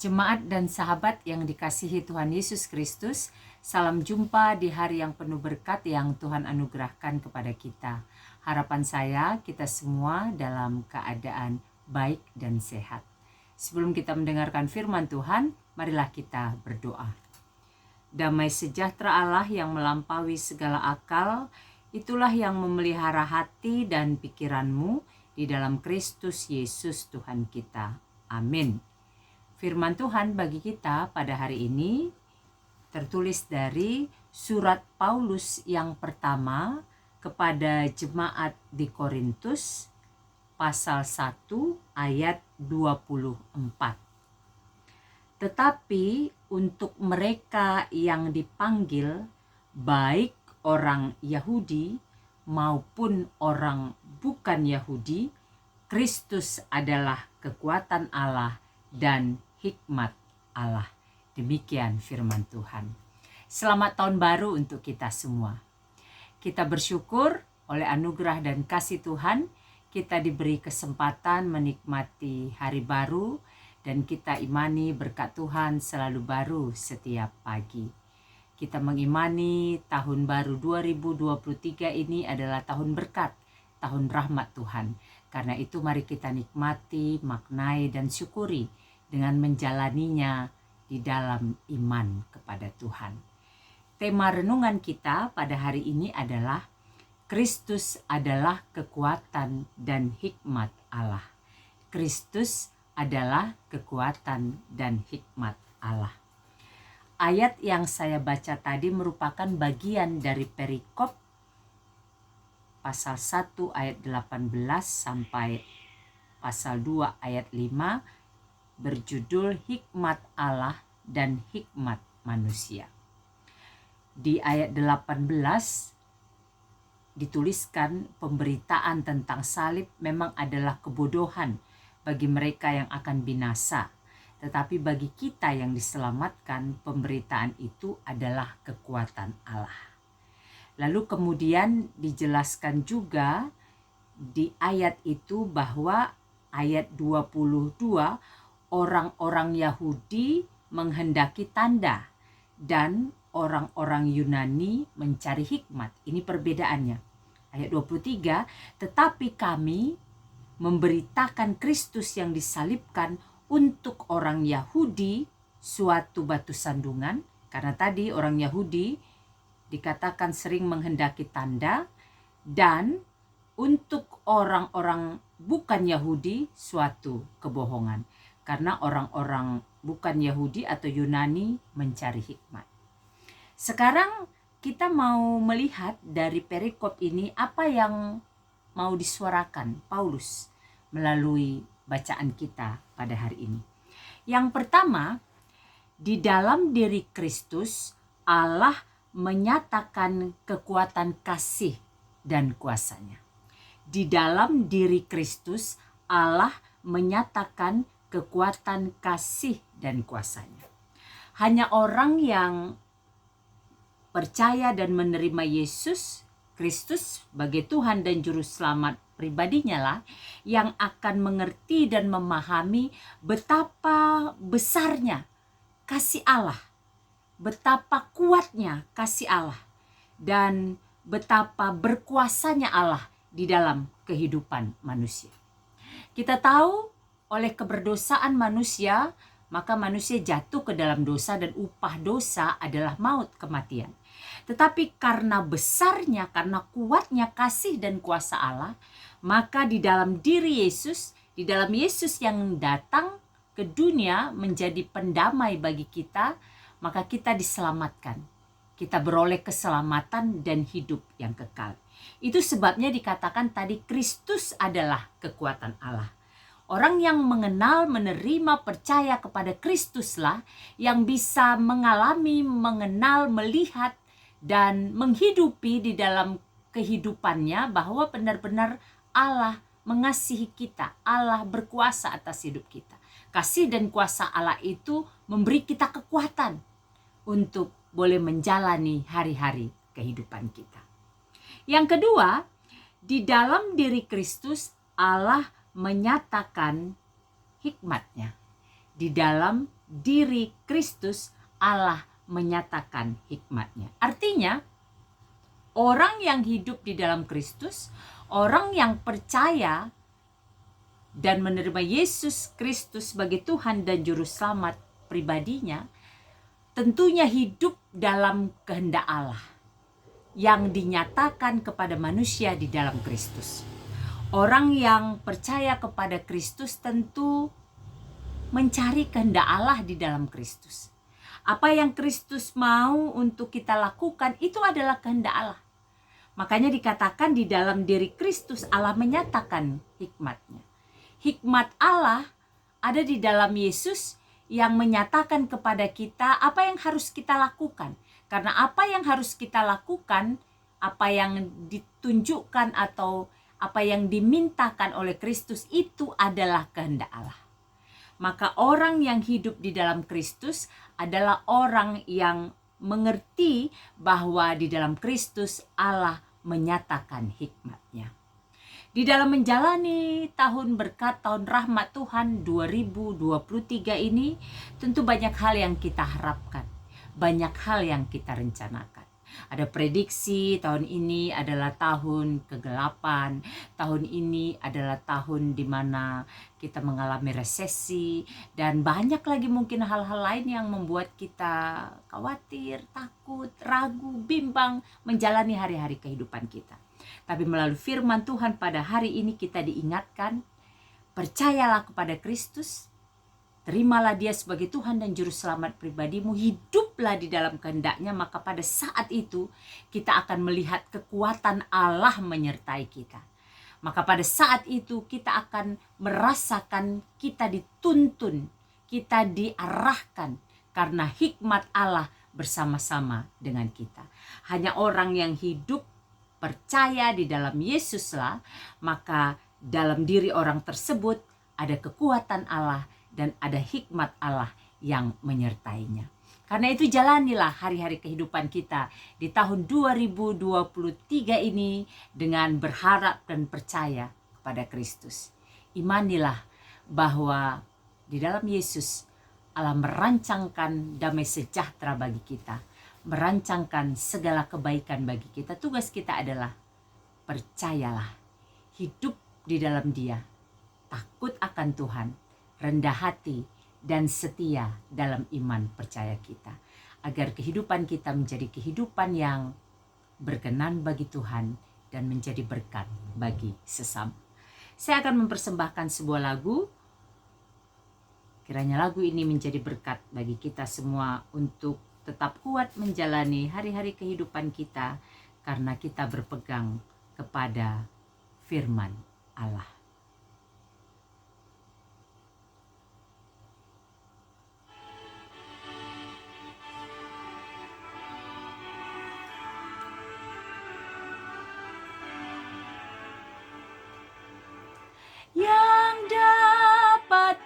Jemaat dan sahabat yang dikasihi Tuhan Yesus Kristus, salam jumpa di hari yang penuh berkat yang Tuhan anugerahkan kepada kita. Harapan saya kita semua dalam keadaan baik dan sehat. Sebelum kita mendengarkan firman Tuhan, marilah kita berdoa. Damai sejahtera Allah yang melampaui segala akal, itulah yang memelihara hati dan pikiranmu di dalam Kristus Yesus Tuhan kita. Amin. Firman Tuhan bagi kita pada hari ini tertulis dari surat Paulus yang pertama kepada jemaat di Korintus pasal 1 ayat 24. Tetapi untuk mereka yang dipanggil, baik orang Yahudi maupun orang bukan Yahudi, Kristus adalah kekuatan Allah dan hikmat Allah. Demikian firman Tuhan. Selamat tahun baru untuk kita semua. Kita bersyukur oleh anugerah dan kasih Tuhan, kita diberi kesempatan menikmati hari baru dan kita imani berkat Tuhan selalu baru setiap pagi. Kita mengimani tahun baru 2023 ini adalah tahun berkat, tahun rahmat Tuhan. Karena itu mari kita nikmati, maknai dan syukuri dengan menjalaninya di dalam iman kepada Tuhan. Tema renungan kita pada hari ini adalah Kristus adalah kekuatan dan hikmat Allah. Kristus adalah kekuatan dan hikmat Allah. Ayat yang saya baca tadi merupakan bagian dari perikop pasal 1 ayat 18 sampai pasal 2 ayat 5 berjudul Hikmat Allah dan Hikmat Manusia. Di ayat 18 dituliskan pemberitaan tentang salib memang adalah kebodohan bagi mereka yang akan binasa. Tetapi bagi kita yang diselamatkan, pemberitaan itu adalah kekuatan Allah. Lalu kemudian dijelaskan juga di ayat itu bahwa ayat 22 orang-orang Yahudi menghendaki tanda dan orang-orang Yunani mencari hikmat. Ini perbedaannya. Ayat 23, tetapi kami memberitakan Kristus yang disalibkan untuk orang Yahudi suatu batu sandungan. Karena tadi orang Yahudi dikatakan sering menghendaki tanda, dan untuk orang-orang bukan Yahudi suatu kebohongan. Karena orang-orang bukan Yahudi atau Yunani mencari hikmat. Sekarang kita mau melihat dari perikop ini apa yang mau disuarakan Paulus melalui bacaan kita pada hari ini. Yang pertama, di dalam diri Kristus Allah menyatakan kekuatan kasih dan kuasanya. Di dalam diri Kristus Allah menyatakan kekuatan kasih dan kuasanya. Hanya orang yang percaya dan menerima Yesus Kristus sebagai Tuhan dan Juru Selamat pribadinya lah yang akan mengerti dan memahami betapa besarnya kasih Allah, betapa kuatnya kasih Allah, dan betapa berkuasanya Allah di dalam kehidupan manusia. Kita tahu oleh keberdosaan manusia, maka manusia jatuh ke dalam dosa dan upah dosa adalah maut, kematian. Tetapi karena besarnya, karena kuatnya kasih dan kuasa Allah, maka di dalam diri Yesus, di dalam Yesus yang datang ke dunia menjadi pendamai bagi kita, maka kita diselamatkan. Kita beroleh keselamatan dan hidup yang kekal. Itu sebabnya dikatakan tadi Kristus adalah kekuatan Allah. Orang yang mengenal, menerima, percaya kepada Kristuslah yang bisa mengalami, mengenal, melihat, dan menghidupi di dalam kehidupannya bahwa benar-benar Allah mengasihi kita, Allah berkuasa atas hidup kita. Kasih dan kuasa Allah itu memberi kita kekuatan untuk boleh menjalani hari-hari kehidupan kita. Yang kedua, di dalam diri Kristus Allah menyatakan hikmatnya. Di dalam diri Kristus Allah menyatakan hikmat-Nya. Artinya, orang yang hidup di dalam Kristus, orang yang percaya dan menerima Yesus Kristus sebagai Tuhan dan Juru Selamat pribadinya, tentunya hidup dalam kehendak Allah yang dinyatakan kepada manusia di dalam Kristus. Orang yang percaya kepada Kristus tentu mencari kehendak Allah di dalam Kristus. Apa yang Kristus mau untuk kita lakukan itu adalah kehendak Allah. Makanya dikatakan di dalam diri Kristus Allah menyatakan hikmat-Nya. Hikmat Allah ada di dalam Yesus yang menyatakan kepada kita apa yang harus kita lakukan. Karena apa yang harus kita lakukan, apa yang ditunjukkan atau apa yang dimintakan oleh Kristus itu adalah kehendak Allah. Maka orang yang hidup di dalam Kristus adalah orang yang mengerti bahwa di dalam Kristus Allah menyatakan hikmat-Nya. Di dalam menjalani tahun berkat, tahun rahmat Tuhan 2023 ini, tentu banyak hal yang kita harapkan, banyak hal yang kita rencanakan. Ada prediksi tahun ini adalah tahun kegelapan, tahun ini adalah tahun di mana kita mengalami resesi, dan banyak lagi mungkin hal-hal lain yang membuat kita khawatir, takut, ragu, bimbang menjalani hari-hari kehidupan kita. Tapi melalui firman Tuhan pada hari ini kita diingatkan, percayalah kepada Kristus, terimalah Dia sebagai Tuhan dan Juru Selamat pribadimu, hiduplah di dalam kehendak-Nya, maka pada saat itu kita akan melihat kekuatan Allah menyertai kita. Maka pada saat itu kita akan merasakan kita dituntun, kita diarahkan karena hikmat Allah bersama-sama dengan kita. Hanya orang yang hidup percaya di dalam Yesuslah, maka dalam diri orang tersebut ada kekuatan Allah dan ada hikmat Allah yang menyertainya. Karena itu jalanilah hari-hari kehidupan kita di tahun 2023 ini dengan berharap dan percaya kepada Kristus. Imanilah bahwa di dalam Yesus Allah merancangkan damai sejahtera bagi kita, merancangkan segala kebaikan bagi kita. Tugas kita adalah percayalah, hidup di dalam Dia, takut akan Tuhan, rendah hati dan setia dalam iman percaya kita, agar kehidupan kita menjadi kehidupan yang berkenan bagi Tuhan dan menjadi berkat bagi sesama. Saya akan mempersembahkan sebuah lagu. Kiranya lagu ini menjadi berkat bagi kita semua untuk tetap kuat menjalani hari-hari kehidupan kita karena kita berpegang kepada firman Allah. Yang dapat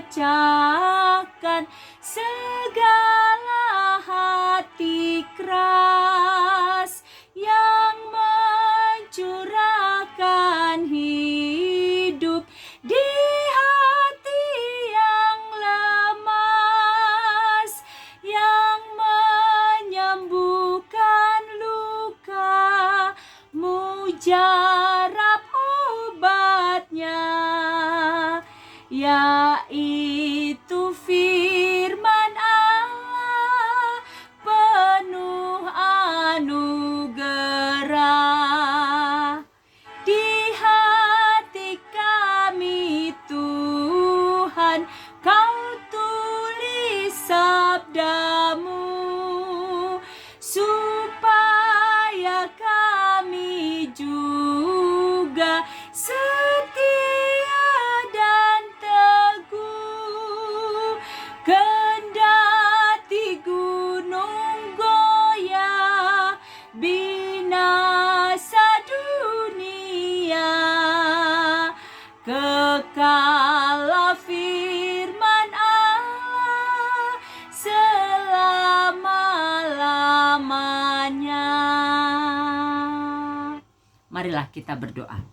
memecahkan segala hati keras, yang mencurahkan hidup di hati yang lemas, yang menyembuhkan luka, mujarab obatnya, yaitu firman Allah penuh anugerah. Di hati kami Tuhan, Kau tulis sabdamu, supaya kami juga setia dan teguh. Kendati gunung goyah, binasa dunia, kekal firman Allah selama-lamanya. Marilah kita berdoa.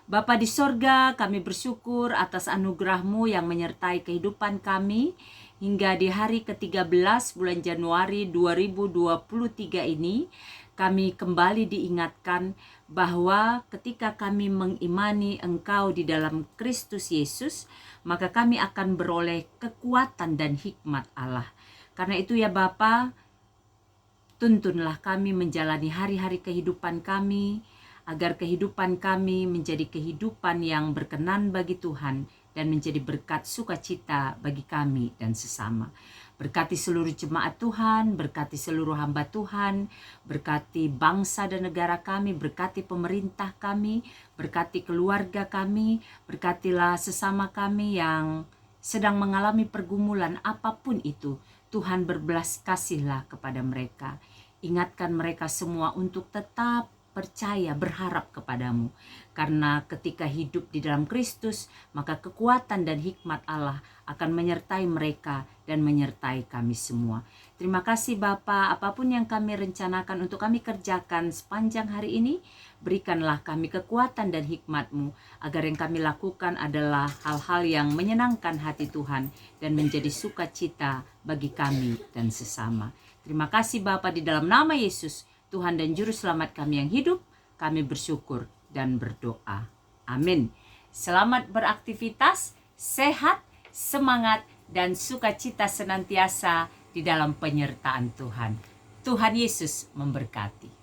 Bapa di sorga, kami bersyukur atas anugerah-Mu yang menyertai kehidupan kami hingga di hari ke-13 bulan Januari 2023 ini. Kami kembali diingatkan bahwa ketika kami mengimani Engkau di dalam Kristus Yesus, maka kami akan beroleh kekuatan dan hikmat Allah. Karena itu ya Bapa, tuntunlah kami menjalani hari-hari kehidupan kami, agar kehidupan kami menjadi kehidupan yang berkenan bagi Tuhan dan menjadi berkat sukacita bagi kami dan sesama. Berkati seluruh jemaat Tuhan, berkati seluruh hamba Tuhan, berkati bangsa dan negara kami, berkati pemerintah kami, berkati keluarga kami, berkatilah sesama kami yang sedang mengalami pergumulan apapun itu. Tuhan berbelas kasihlah kepada mereka. Ingatkan mereka semua untuk tetap percaya, berharap kepadamu. Karena ketika hidup di dalam Kristus, maka kekuatan dan hikmat Allah akan menyertai mereka dan menyertai kami semua. Terima kasih Bapa, apapun yang kami rencanakan untuk kami kerjakan sepanjang hari ini, berikanlah kami kekuatan dan hikmat-Mu, agar yang kami lakukan adalah hal-hal yang menyenangkan hati Tuhan dan menjadi sukacita bagi kami dan sesama. Terima kasih Bapa, di dalam nama Yesus, Tuhan dan Juru Selamat kami yang hidup, kami bersyukur dan berdoa. Amin. Selamat beraktivitas, sehat, semangat, dan sukacita senantiasa di dalam penyertaan Tuhan. Tuhan Yesus memberkati.